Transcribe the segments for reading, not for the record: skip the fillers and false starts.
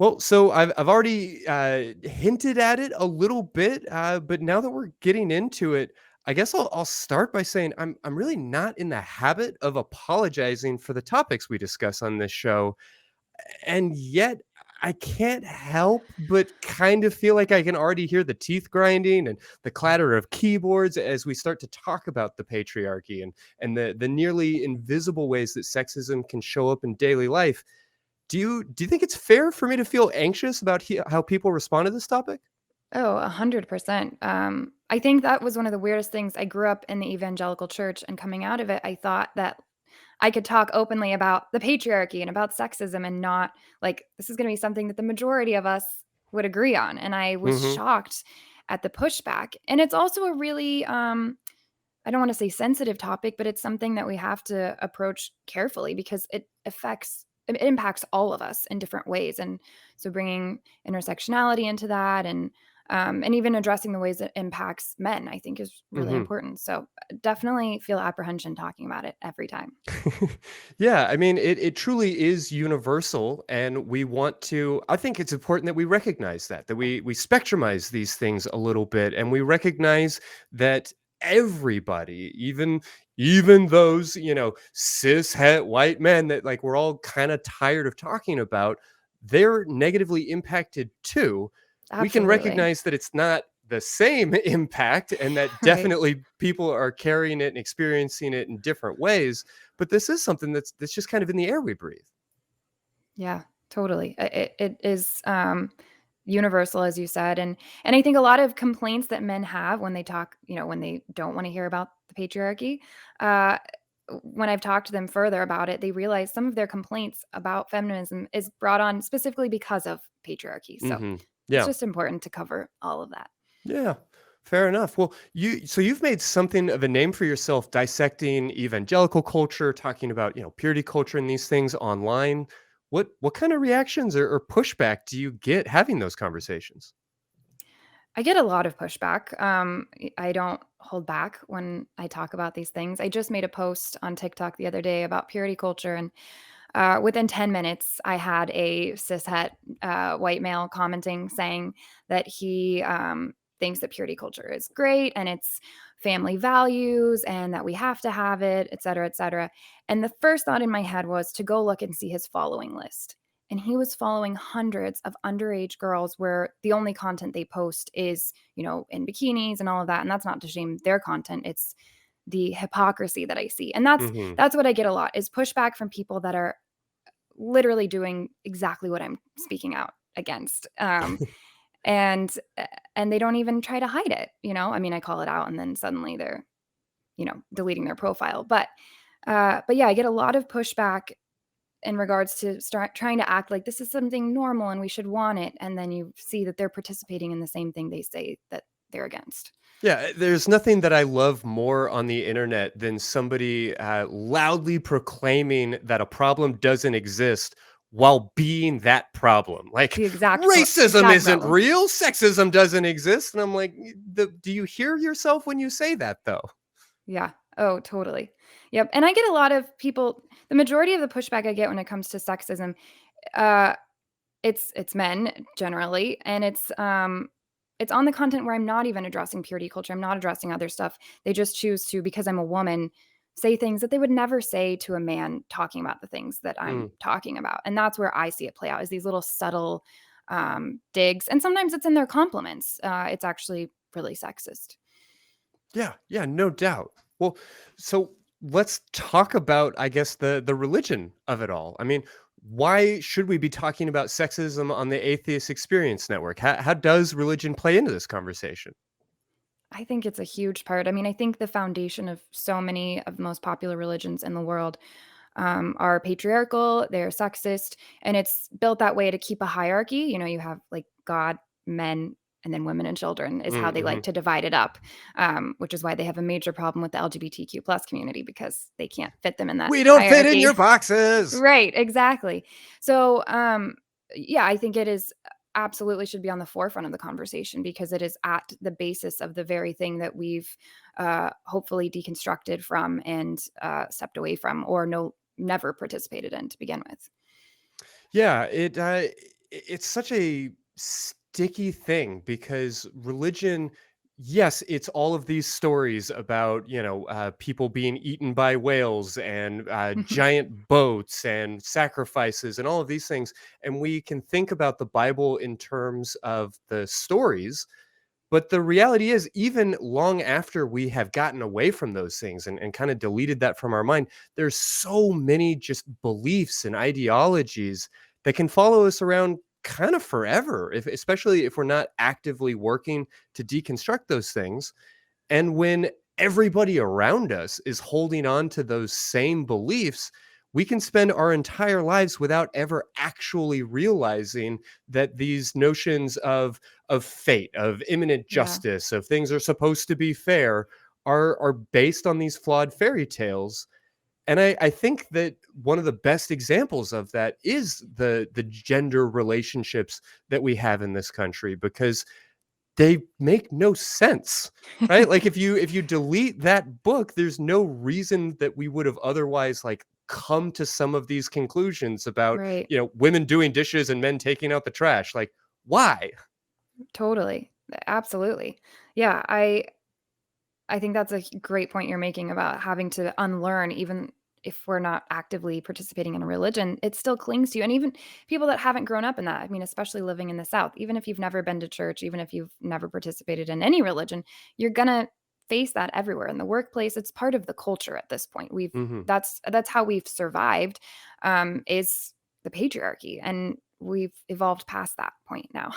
Well, so I've already hinted at it a little bit, but now that we're getting into it, I guess I'll start by saying I'm really not in the habit of apologizing for the topics we discuss on this show, and yet I can't help but kind of feel like I can already hear the teeth grinding and the clatter of keyboards as we start to talk about the patriarchy and the nearly invisible ways that sexism can show up in daily life. Do you think it's fair for me to feel anxious about how people respond to this topic? Oh, 100%. I think that was one of the weirdest things. I grew up in the evangelical church, and coming out of it, I thought that I could talk openly about the patriarchy and about sexism and not like this is going to be something that the majority of us would agree on. And I was Mhm. shocked at the pushback. And it's also a really, I don't want to say sensitive topic, but it's something that we have to approach carefully because it impacts all of us in different ways. And so bringing intersectionality into that and even addressing the ways it impacts men, I think is really Mhm. important. So definitely feel apprehension talking about it every time. Yeah, I mean, it truly is universal, and we want to. I think it's important that we recognize that we spectrumize these things a little bit, and we recognize that everybody, even those cis het white men that like we're all kind of tired of talking about, they're negatively impacted too. We can Absolutely. recognize that it's not the same impact and that Right. definitely people are carrying it and experiencing it in different ways, but this is something that's just kind of in the air we breathe. Yeah, totally. It is universal, as you said, and I think a lot of complaints that men have when they talk, when they don't want to hear about the patriarchy, uh, when I've talked to them further about it, they realize some of their complaints about feminism is brought on specifically because of patriarchy. So it's Yeah. just important to cover all of that. Yeah. Fair enough. Well, you've made something of a name for yourself dissecting evangelical culture, talking about, purity culture and these things online. What kind of reactions or pushback do you get having those conversations? I get a lot of pushback. I don't hold back when I talk about these things. I just made a post on TikTok the other day about purity culture, and within 10 minutes, I had a cishet white male commenting saying that he thinks that purity culture is great and it's family values and that we have to have it, et cetera, et cetera. And the first thought in my head was to go look and see his following list. And he was following hundreds of underage girls where the only content they post is, in bikinis and all of that. And that's not to shame their content. It's the hypocrisy that I see. And that's Hmm. that's what I get a lot is pushback from people that are literally doing exactly what I'm speaking out against. And and they don't even try to hide it. I mean, I call it out and then suddenly they're, deleting their profile. But yeah, I get a lot of pushback in regards to start trying to act like this is something normal and we should want it. And then you see that they're participating in the same thing they say that they're against. Yeah, there's nothing that I love more on the internet than somebody loudly proclaiming that a problem doesn't exist while being that problem. Like, The racism exact isn't problem. real, sexism doesn't exist. And I'm like, do you hear yourself when you say that, though? Yeah. Oh, totally. Yep. And I get a lot of people, the majority of the pushback I get when it comes to sexism, uh, it's men generally, and it's on the content where I'm not even addressing purity culture. I'm not addressing other stuff. They just choose to, because I'm a woman, say things that they would never say to a man talking about the things that I'm Mm. talking about. And that's where I see it play out is these little subtle digs. And sometimes it's in their compliments. It's actually really sexist. Yeah, yeah, no doubt. Well, so let's talk about, I guess, the religion of it all. I mean, why should we be talking about sexism on the Atheist Experience Network? How does religion play into this conversation? I think it's a huge part. I mean, I think the foundation of so many of the most popular religions in the world are patriarchal, they're sexist, and it's built that way to keep a hierarchy. You have like God, men, and then women and children is how they like Mm-hmm. to divide it up, which is why they have a major problem with the LGBTQ plus community because they can't fit them in that We don't fit in hierarchy. your boxes. Right, exactly. So, yeah, I think it is absolutely should be on the forefront of the conversation because it is at the basis of the very thing that we've hopefully deconstructed from and stepped away from or never participated in to begin with. Yeah, it. it's such a sticky thing because religion, yes, it's all of these stories about, people being eaten by whales and giant boats and sacrifices and all of these things. And we can think about the Bible in terms of the stories, but the reality is, even long after we have gotten away from those things and kind of deleted that from our mind, there's so many just beliefs and ideologies that can follow us around kind of forever, especially if we're not actively working to deconstruct those things. And when everybody around us is holding on to those same beliefs, we can spend our entire lives without ever actually realizing that these notions of fate, of imminent Yeah. justice, of things are supposed to be fair are based on these flawed fairy tales. And I think that one of the best examples of that is the gender relationships that we have in this country, because they make no sense, right? Like, if you delete that book, there's no reason that we would have otherwise, like, come to some of these conclusions about, Right. women doing dishes and men taking out the trash. Like, why? Totally. Absolutely. Yeah, I think that's a great point you're making about having to unlearn, even if we're not actively participating in a religion, it still clings to you. And even people that haven't grown up in that, I mean, especially living in the South, even if you've never been to church, even if you've never participated in any religion, you're going to face that everywhere in the workplace. It's part of the culture at this point. Mhm. That's how we've survived, is the patriarchy. And we've evolved past that point now.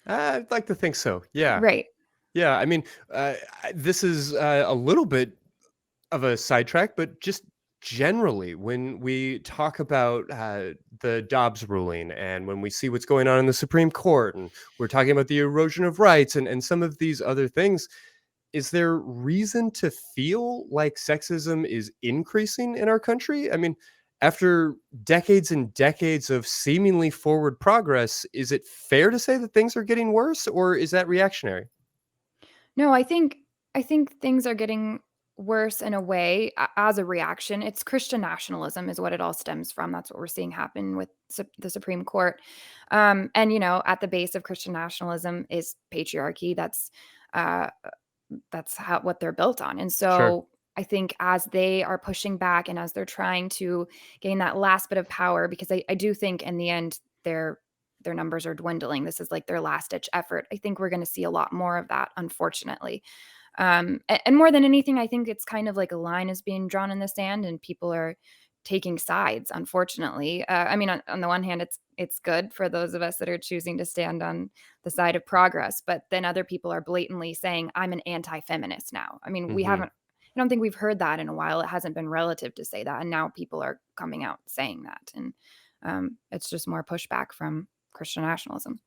I'd like to think so. Yeah. Right. Yeah, I mean, this is a little bit of a sidetrack, but just generally, when we talk about the Dobbs ruling and when we see what's going on in the Supreme Court, and we're talking about the erosion of rights and some of these other things, is there reason to feel like sexism is increasing in our country? I mean, after decades and decades of seemingly forward progress, is it fair to say that things are getting worse, or is that reactionary? No, I think things are getting worse in a way as a reaction. It's Christian nationalism is what it all stems from. That's what we're seeing happen with the Supreme Court. And at the base of Christian nationalism is patriarchy. Uh, that's how what they're built on. And Sure. so I think as they are pushing back and as they're trying to gain that last bit of power, because I do think in the end their numbers are dwindling. This is like their last ditch effort. I think we're going to see a lot more of that, unfortunately. And more than anything, I think it's kind of like a line is being drawn in the sand, and people are taking sides. Unfortunately, I mean, on the one hand, it's good for those of us that are choosing to stand on the side of progress, but then other people are blatantly saying, "I'm an anti-feminist now." I mean, we Hmm. haven't. I don't think we've heard that in a while. It hasn't been relative to say that, and now people are coming out saying that, and it's just more pushback from Christian nationalism.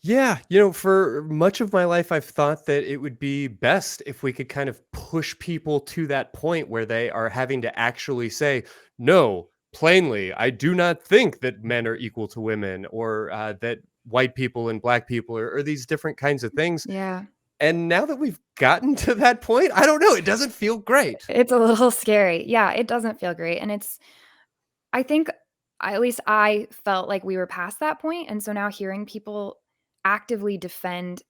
Yeah, for much of my life, I've thought that it would be best if we could kind of push people to that point where they are having to actually say, no, plainly, I do not think that men are equal to women, or that white people and black people are these different kinds of things. Yeah. And now that we've gotten to that point, I don't know, it doesn't feel great. It's a little scary. Yeah, it doesn't feel great, and I think at least I felt like we were past that point, and so now hearing people actively defend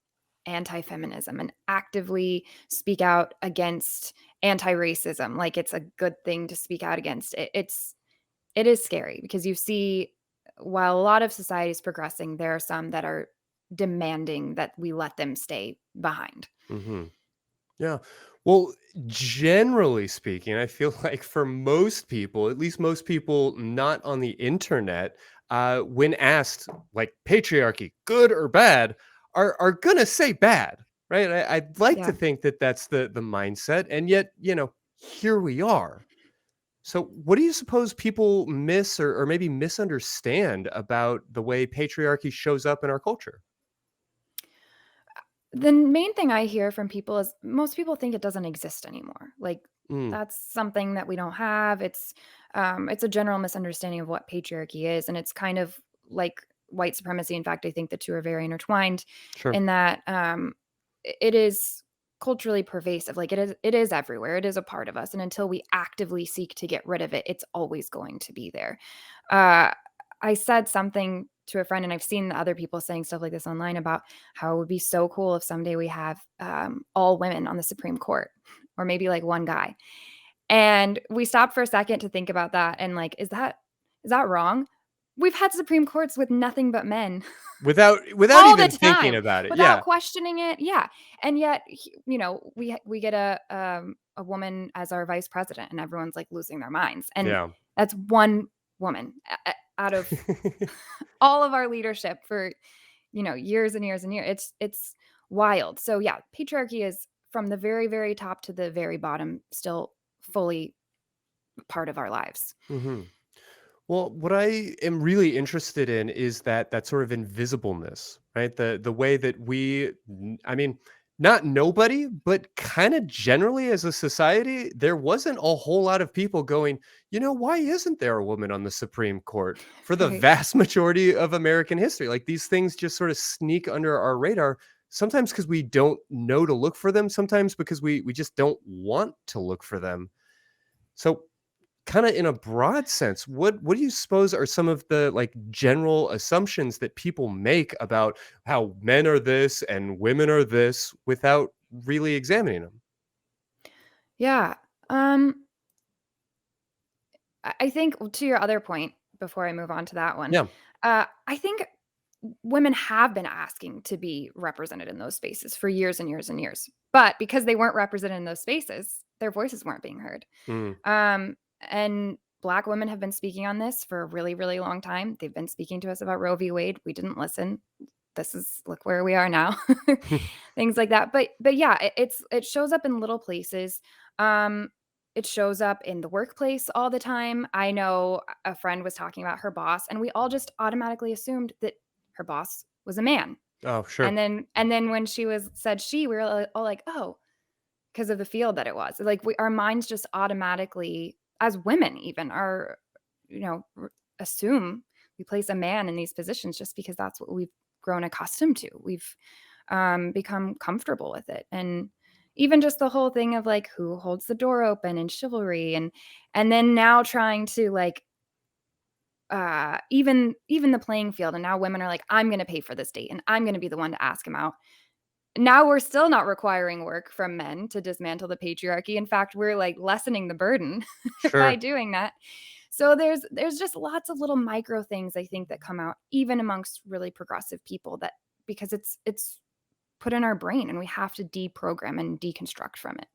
anti-feminism and actively speak out against anti-racism, like it's a good thing to speak out against it. It is scary because you see while a lot of society is progressing, there are some that are demanding that we let them stay behind. Hmm. Yeah. Well, generally speaking, I feel like for most people, at least most people not on the internet, when asked like patriarchy, good or bad, are gonna say bad, right? I'd like to Yeah. think that that's the mindset, and yet, here we are. So, what do you suppose people miss or maybe misunderstand about the way patriarchy shows up in our culture? The main thing I hear from people is most people think it doesn't exist anymore. Like Mm, that's something that we don't have. It's a general misunderstanding of what patriarchy is, and it's kind of like white supremacy. In fact, I think the two are very intertwined sure. in that it is culturally pervasive. Like it is everywhere. It is a part of us, and until we actively seek to get rid of it, it's always going to be there. Uh, I said something to a friend, and I've seen other people saying stuff like this online about how it would be so cool if someday we have all women on the Supreme Court, or maybe like one guy. And we stopped for a second to think about that, and like, is that wrong? We've had Supreme Courts with nothing but men Without all the even thinking time about it. without Yeah. questioning it. Yeah, and yet, we get a woman as our vice president, and everyone's like losing their minds. And Yeah. that's one woman out of all of our leadership for years and years and years. It's wild. So yeah, patriarchy is from the very, very top to the very bottom still fully part of our lives. hmm Well, what I am really interested in is that sort of invisibleness, right? The way that I mean, not nobody, but kind of generally as a society, there wasn't a whole lot of people going, why isn't there a woman on the Supreme Court for the Right. vast majority of American history? Like these things just sort of sneak under our radar. Sometimes because we don't know to look for them, sometimes because we just don't want to look for them. So kind of in a broad sense, what do you suppose are some of the like general assumptions that people make about how men are this and women are this without really examining them? Yeah. Um, I think to your other point, before I move on to that one, Yeah. I think women have been asking to be represented in those spaces for years and years and years. But because they weren't represented in those spaces, their voices weren't being heard. Mm. And Black women have been speaking on this for a really, really long time. They've been speaking to us about Roe v. Wade. We didn't listen. This is look where we are now. Things like that. But yeah, it shows up in little places. Um, it shows up in the workplace all the time. I know a friend was talking about her boss, and we all just automatically assumed that her boss was a man. Oh, And sure. then when she was said she, we were all like, oh, because of the field that it was. Like our minds just automatically, as women even, are, assume we place a man in these positions just because that's what we've grown accustomed to. We've become comfortable with it. And even just the whole thing of like who holds the door open and chivalry, and then now trying to like even the playing field, and now women are like, I'm going to pay for this date and I'm going to be the one to ask him out. Now we're still not requiring work from men to dismantle the patriarchy. In fact, we're like lessening the burden by Sure. doing that. So there's just lots of little micro things I think that come out even amongst really progressive people, that because it's put in our brain and we have to deprogram and deconstruct from it.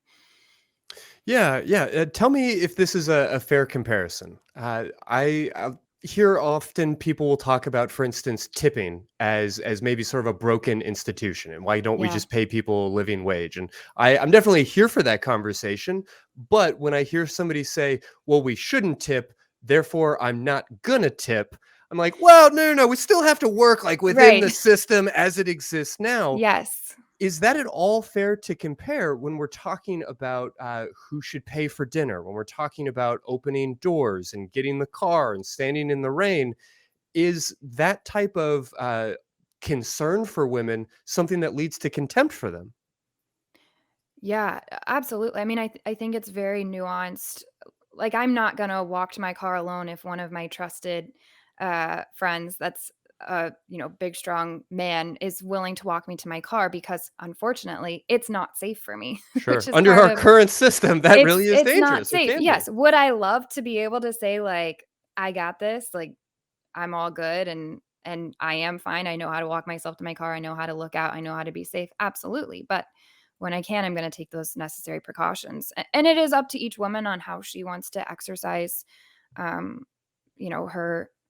Yeah, yeah. Tell me if this is a fair comparison. I hear often people will talk about, for instance, tipping as maybe sort of a broken institution, and why don't we Yeah. just pay people a living wage? And I'm definitely here for that conversation. But when I hear somebody say, "Well, we shouldn't tip, therefore I'm not gonna tip," I'm like, "Well, no, no, no. We still have to work like within the Right. system as it exists now." Yes. Is that at all fair to compare when we're talking about who should pay for dinner, when we're talking about opening doors and getting the car and standing in the rain? Is that type of concern for women something that leads to contempt for them? Yeah, absolutely. I mean, I think it's very nuanced. Like, I'm not gonna walk to my car alone if one of my trusted friends that's a big strong man is willing to walk me to my car, because unfortunately it's not safe for me, which Sure. is Under part our of current system, that it's really is it's not dangerous, or safe. can be. Yes. Would I love to be able to say like, I got this, like I'm all good, and I am fine. I know how to walk myself to my car. I know how to look out. I know how to be safe. Absolutely. But when I can, I'm going to take those necessary precautions. And it is up to each woman on how she wants to exercise, um,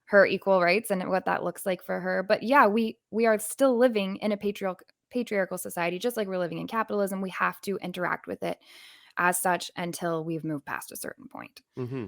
her equal rights and what that looks like for her. But yeah, we are still living in a patriarchal society, just like we're living in capitalism. We have to interact with it as such until we've moved past a certain point. hmm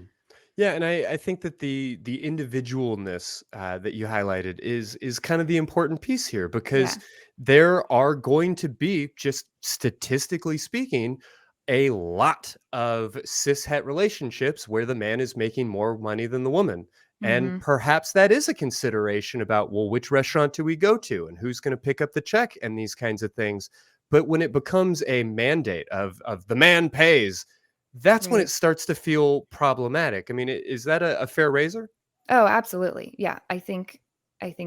Yeah, and I think that the individualness that you highlighted is kind of the important piece here, because Yeah. there are going to be, just statistically speaking, a lot of cishet relationships where the man is making more money than the woman. And Hmm. perhaps that is a consideration about, well, which restaurant do we go to and who's going to pick up the check and these kinds of things. But when it becomes a mandate of the man pays, that's when it Right. starts to feel problematic. I mean, is that a fair razor? Oh, absolutely. Yeah, I think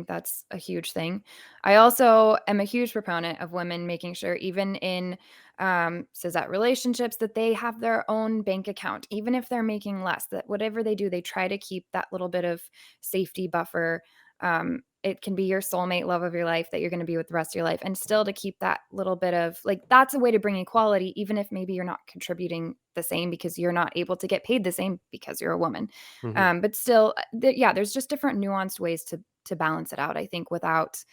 that's a huge thing. I also am a huge proponent of women making sure even in cishet relationships that they have their own bank account, even if they're making less, that whatever they do, they try to keep that little bit of safety buffer. It can be your soulmate love of your life that you're going to be with the rest of your life, and still to keep that little bit of like that's a way to bring equality, even if maybe you're not contributing the same because you're not able to get paid the same because you're a woman. Mhm. But still, yeah, there's just different nuanced ways to balance it out, I think, without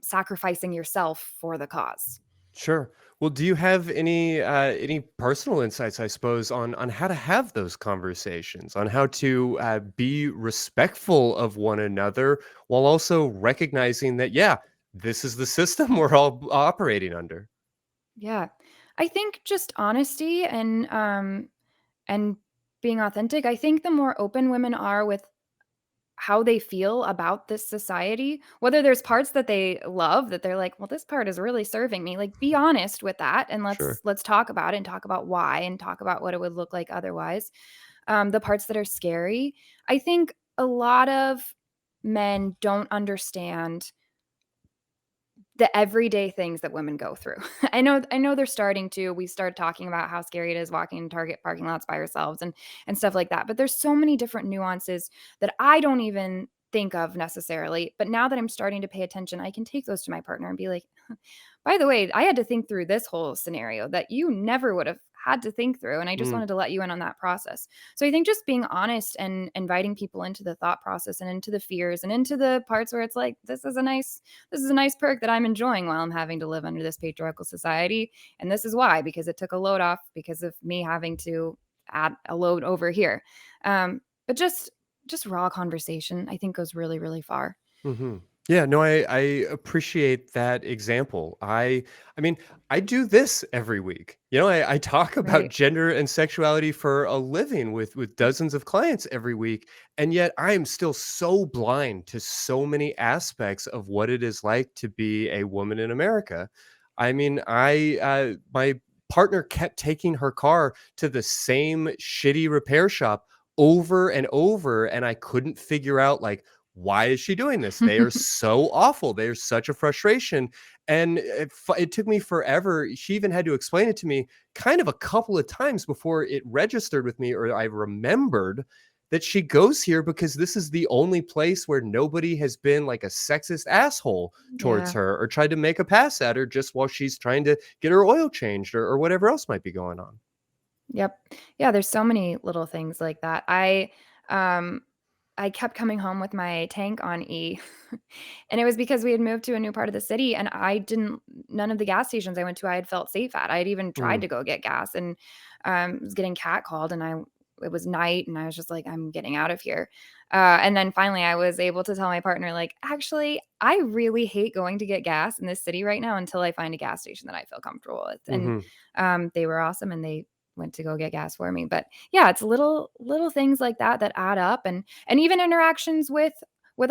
sacrificing yourself for the cause. Sure. Well, do you have any personal insights, I suppose, on how to have those conversations, on how to be respectful of one another while also recognizing that, yeah, this is the system we're all operating under. Yeah. I think just honesty and being authentic. I think the more open women are with how they feel about this society, whether there's parts that they love that they're like, "Well, this part is really serving me." Like, be honest with that and Sure. let's talk about it and talk about why and talk about what it would look like otherwise. The parts that are scary, I think a lot of men don't understand the everyday things that women go through. I know they're starting to. We started talking about how scary it is walking in Target parking lots by ourselves and stuff like that. But there's so many different nuances that I don't even think of necessarily. But now that I'm starting to pay attention, I can take those to my partner and be like, by the way, I had to think through this whole scenario that you never would have had to think through. And I just Mm, wanted to let you in on that process. So I think just being honest and inviting people into the thought process and into the fears and into the parts where it's like, this is a nice perk that I'm enjoying while I'm having to live under this patriarchal society. And this is why, because it took a load off because of me having to add a load over here. But just raw conversation, I think goes really, really far. mhm. Yeah, no, I appreciate that example. I mean, I do this every week. You know, I talk about Right. gender and sexuality for a living with dozens of clients every week, and yet I am still so blind to so many aspects of what it is like to be a woman in America. I mean, my partner kept taking her car to the same shitty repair shop over and over, and I couldn't figure out like why is she doing this? They are so awful. They are such a frustration. And it took me forever. She even had to explain it to me kind of a couple of times before it registered with me or I remembered that she goes here because this is the only place where nobody has been like a sexist asshole towards Yeah. her or tried to make a pass at her just while she's trying to get her oil changed or whatever else might be going on. Yep. Yeah, there's so many little things like that. Um I kept coming home with my tank on E. And it was because we had moved to a new part of the city and I didn't none of the gas stations I went to I had felt safe at. I had even tried Mm, to go get gas and was getting catcalled and I it was night and I was just like, I'm getting out of here. And then finally I was able to tell my partner, like, actually, I really hate going to get gas in this city right now until I find a gas station that I feel comfortable with. And mhm. they were awesome and they went to go get gas for me. But yeah, it's little things like that that add up and even interactions with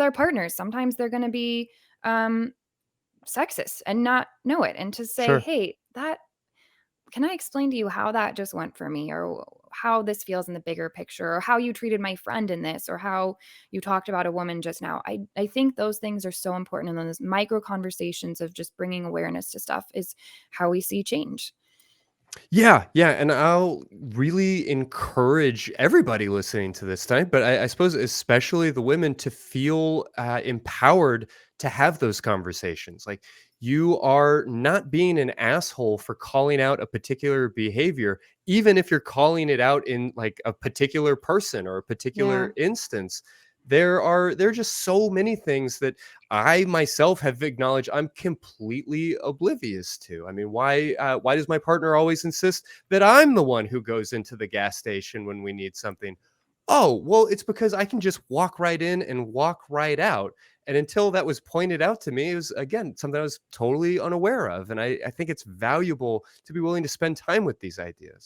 our partners. Sometimes they're going to be um sexist and not know it and to say, Sure. "Hey, that can I explain to you how that just went for me or how this feels in the bigger picture or how you treated my friend in this or how you talked about a woman just now." I think those things are so important and then those micro conversations of just bringing awareness to stuff is how we see change. Yeah, yeah, and I'll really encourage everybody listening to this tonight, but I suppose especially the women to feel empowered to have those conversations. Like you are not being an asshole for calling out a particular behavior, even if you're calling it out in like a particular person or a particular Yeah. instance. There are just so many things that I myself have acknowledged I'm completely oblivious to. I mean, why does my partner always insist that I'm the one who goes into the gas station when we need something? Oh, well, it's because I can just walk right in and walk right out. And until that was pointed out to me, it was again something I was totally unaware of. And I think it's valuable to be willing to spend time with these ideas.